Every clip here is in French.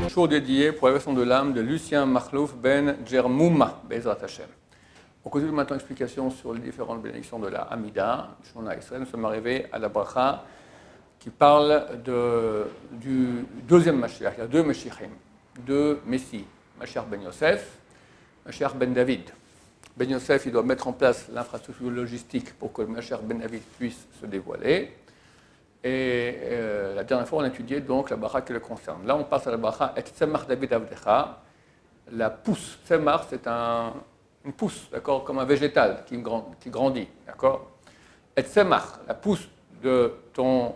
Jour dédié pour la leçon de l'âme de Lucien Makhlouf Ben Djermouma, Bezrat Hashem. On continue maintenant l'explication sur les différentes bénédictions de la Hamida, du Shemona Israël. Nous sommes arrivés à la bracha qui parle du deuxième Mashiach. Il y a deux Mashiachim, deux Messies, Mashiach Ben Yosef, Mashiach Ben David. Ben Yosef, il doit mettre en place l'infrastructure logistique pour que le Mashiach Ben David puisse se dévoiler. Et la dernière fois, on a étudié donc la bracha qui le concerne. Là, on passe à la bracha Et Tzemach David Avdecha. La pousse, Tzemach, c'est une pousse, d'accord, comme un végétal qui grandit, d'accord. Et Tzemach, la pousse de ton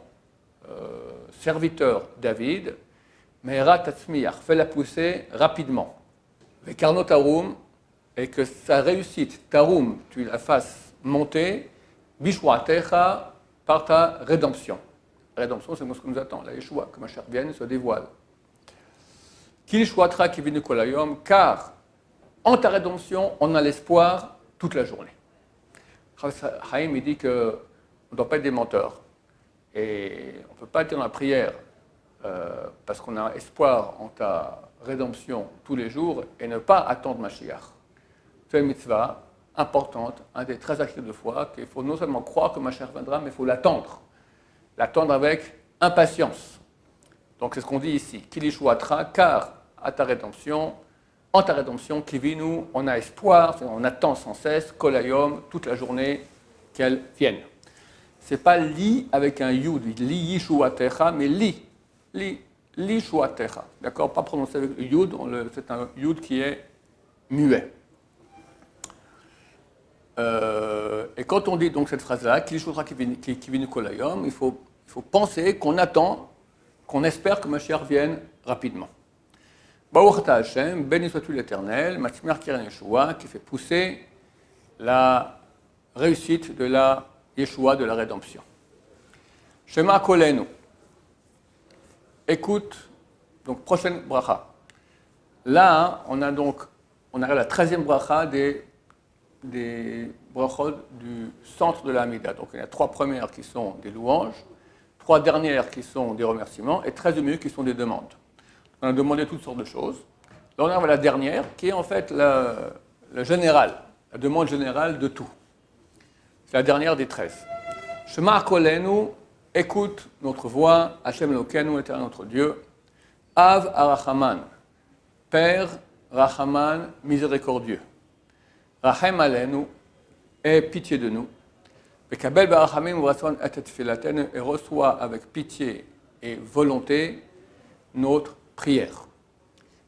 serviteur David, Meira Tatzmiach, fais-la pousser rapidement. Vekarno Tarum, et que sa réussite, Tarum, tu la fasses monter, Bishwatecha, par ta rédemption. La rédemption, c'est ce que nous attend, la Yeshua, que Mashiach vienne et se dévoile. Qu'il Yeshuatra qui vient kolayom, car en ta rédemption, on a l'espoir toute la journée. Chaim, il dit qu'on ne doit pas être des menteurs. Et on ne peut pas être dans la prière parce qu'on a espoir en ta rédemption tous les jours et ne pas attendre Mashiach. C'est une mitzvah importante, un des 13 actes de foi, qu'il faut non seulement croire que Mashiach viendra, mais il faut l'attendre. L'attendre avec impatience. Donc c'est ce qu'on dit ici. Kilishuatra, car à ta rédemption, en ta rédemption, Kivinu, on a espoir, on attend sans cesse, Kolayom, toute la journée, qu'elle vienne. Ce n'est pas li avec un yud, li yishuatecha, mais li shuatecha. D'accord? Pas prononcé avec le yud, c'est un yud qui est muet. Et quand on dit donc cette phrase-là, Kilishuatra Kivinu Kolayom, il faut penser qu'on attend, qu'on espère que Mashiach vienne rapidement. Baruch Hashem, béni sois-tu l'Éternel, Matzmiach Keren Yeshua, qui fait pousser la réussite de la Yeshua, de la rédemption. Shema Kolenu. Écoute, donc prochaine bracha. Là, on arrive à la 13e bracha des brachot du centre de la Hamida. Donc il y a 3 premières qui sont des louanges, 3 dernières qui sont des remerciements et 13 minutes qui sont des demandes. On a demandé toutes sortes de choses. Là, on arrive à la dernière qui est en fait le général, la demande générale de tout. C'est la dernière des 13. Shema Kolenu, écoute notre voix, Hashem Elokeinu, Éternel notre Dieu, Av Arachaman, Père Rachaman, miséricordieux, Rachem Alenu, aie pitié de nous, Bekabel Barachamim Uratzon et Tfilatenu, et reçoit avec pitié et volonté notre prière.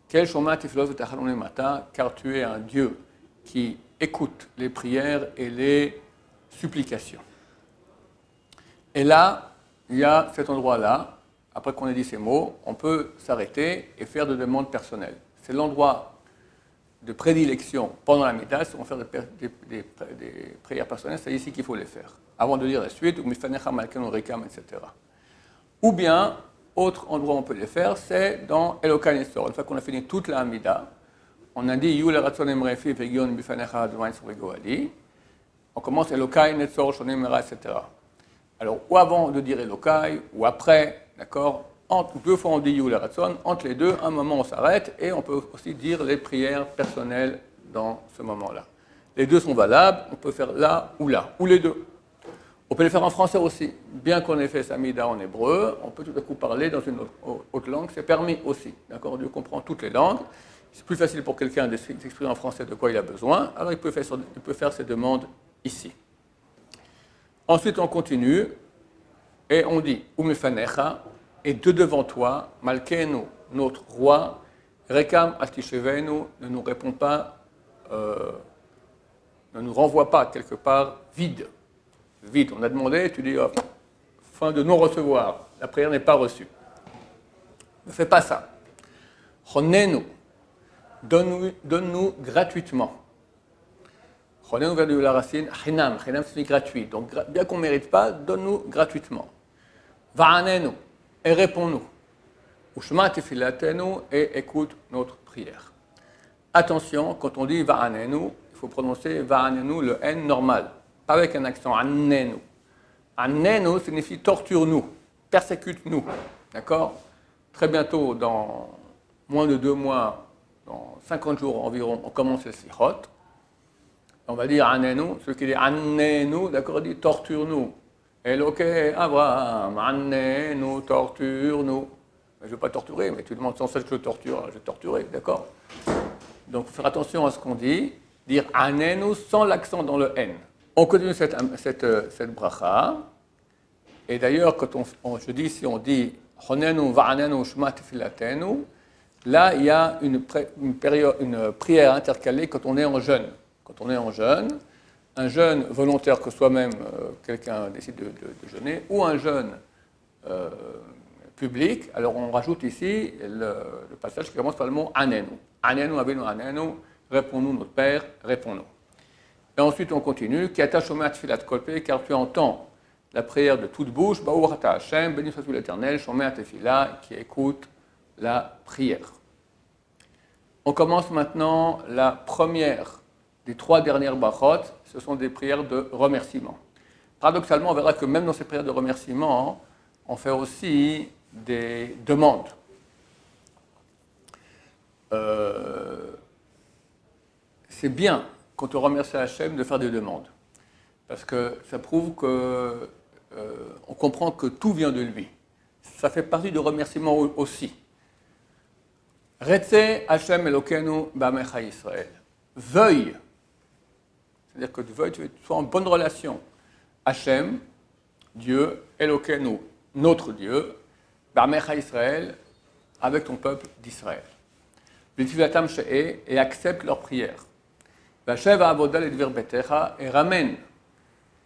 Quel Shoma Tiflos V'Tachalon Mata, car tu es un Dieu qui écoute les prières et les supplications. Et là, il y a cet endroit-là, après qu'on ait dit ces mots, on peut s'arrêter et faire des demandes personnelles. C'est l'endroit de prédilection pendant la Midah, si on fait des prières personnelles, c'est ici qu'il faut les faire. Avant de dire la suite, ou Mifanecha Malken Rikam, etc. Ou bien, autre endroit où on peut les faire, c'est dans Elokai Nesor. Une fois qu'on a fini toute la Hamida, on a dit Yul Ratzon Emrefi Vegion Bifanecha Advain Surgoali. On commence Elokai Nesor Shonim Mera, etc. Alors, ou avant de dire Elokai, ou après, d'accord, entre 2 fois on dit Yul Ratzon, entre les deux, un moment on s'arrête et on peut aussi dire les prières personnelles dans ce moment-là. Les deux sont valables, on peut faire là, ou les deux. On peut les faire en français aussi. Bien qu'on ait fait Samida en hébreu, on peut tout à coup parler dans une autre langue, c'est permis aussi. D'accord? Dieu comprend toutes les langues. C'est plus facile pour quelqu'un de s'exprimer en français de quoi il a besoin, alors il peut faire ses demandes ici. Ensuite, on continue et on dit Umefanecha, et de devant toi, Malkenu, notre roi, Rekam Altishevenu, ne nous répond pas, ne nous renvoie pas quelque part vide. Vide, on a demandé, tu dis, fin de non-recevoir, la prière n'est pas reçue. Ne fais pas ça. Chonenu, donne-nous gratuitement. Chonenu vient de la racine chinam, chinam signifie gratuit. Donc, bien qu'on ne mérite pas, donne-nous gratuitement. Va'anenu, et réponds-nous. Ushma tefilatenu, et écoute notre prière. Attention, quand on dit va'anenu, il faut prononcer va'anenu, le N normal. Pas avec un accent, annenu. Anenu signifie torture-nous, persécute-nous. D'accord? Très bientôt, dans moins de 2 mois, dans 50 jours environ, on commence le Sichot. On va dire Anenu, celui qui dit Anenu, d'accord, il dit torture-nous. Eloké Abraham, Anenu, torture-nous. Je ne veux pas torturer, mais tu demandes sans cesse que je torture, je vais torturer, d'accord? Donc, il faut faire attention à ce qu'on dit, dire Anenu sans l'accent dans le N. On continue cette bracha. Et d'ailleurs, quand je dis, si on dit Honenu va'anenu shma tefilatenu, là, il y a une prière intercalée quand on est en jeûne. Quand on est en jeûne, un jeûne volontaire que soi-même, quelqu'un décide de jeûner, ou un jeûne public, alors on rajoute ici le passage qui commence par le mot Anenu. Anenu, Avinu, Anenu, réponds-nous, notre Père, réponds-nous. Et ensuite on continue, Ki ata shomea tfilat kol pe, car tu entends la prière de toute bouche, Baruch ata Hashem, béni sois-tu l'Éternel, shomea tefila, qui écoute la prière. On commence maintenant la première des 3 dernières brachot, ce sont des prières de remerciement. Paradoxalement, on verra que même dans ces prières de remerciement, on fait aussi des demandes. C'est bien, quand on remercie Hachem, de faire des demandes. Parce que ça prouve qu'on comprend que tout vient de lui. Ça fait partie du remerciement aussi. Retze Hachem Elokeinu ba'amecha Yisrael. Veuille, c'est-à-dire que tu veuilles, tu sois en bonne relation. Hachem, Dieu, Elokeinu, notre Dieu, ba'amecha Yisrael, avec ton peuple d'Israël. V'tivatam she'e, et accepte leurs prières. V'ashev ha'avoda ledver betecha, et ramène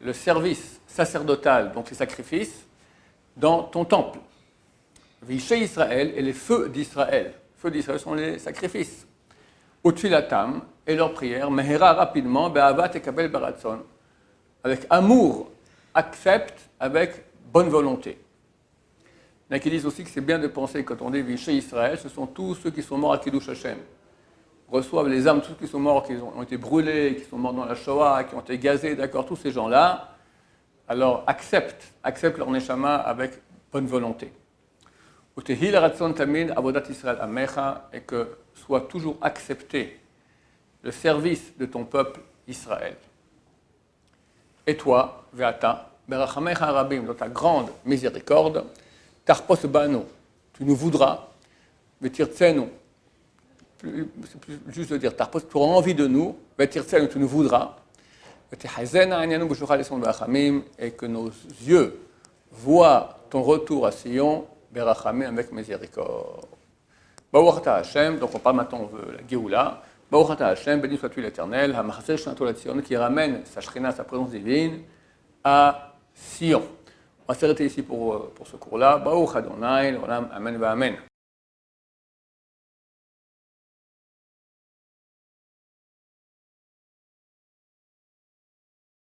le service sacerdotal, donc les sacrifices, dans ton temple. V'ishe Israël, et les feux d'Israël. Les feux d'Israël sont les sacrifices. Utfilatam, et leurs prières, mehera rapidement, be'avat ekabel baratzon. Avec amour, accepte avec bonne volonté. Il y en a qui disent aussi que c'est bien de penser, quand on dit Vishe Israël, ce sont tous ceux qui sont morts à Kiddush Hashem. Reçoivent les âmes, tous ceux qui sont morts, qui ont été brûlés, qui sont morts dans la Shoah, qui ont été gazés, d'accord, tous ces gens-là, alors accepte leur neshama avec bonne volonté. Utehil ratzon tamid avodat Israël amecha, et que soit toujours accepté le service de ton peuple Israël. Et toi, ve'ata, berachamecha rabim, dans ta grande miséricorde, tarpos banu, tu nous voudras, ve'tirtzenu, c'est plus juste de dire tarpos, tu auras envie de nous, ve'tirtzenu, tu nous voudras, ve'tehazena anyanu b'shucha leson berachamim, et que nos yeux voient ton retour à Sion, berachamim, avec miséricorde. Baruch ata Hashem, donc on parle maintenant de la Géoula. Baruch ata Hashem, béni sois-tu l'Éternel, ha'machzer shnato l'Tzion, qui ramène sa shrina, sa présence divine, à Sion. On va s'arrêter ici pour ce cours-là. Baruch Adonai, l'olam, amen, va amen.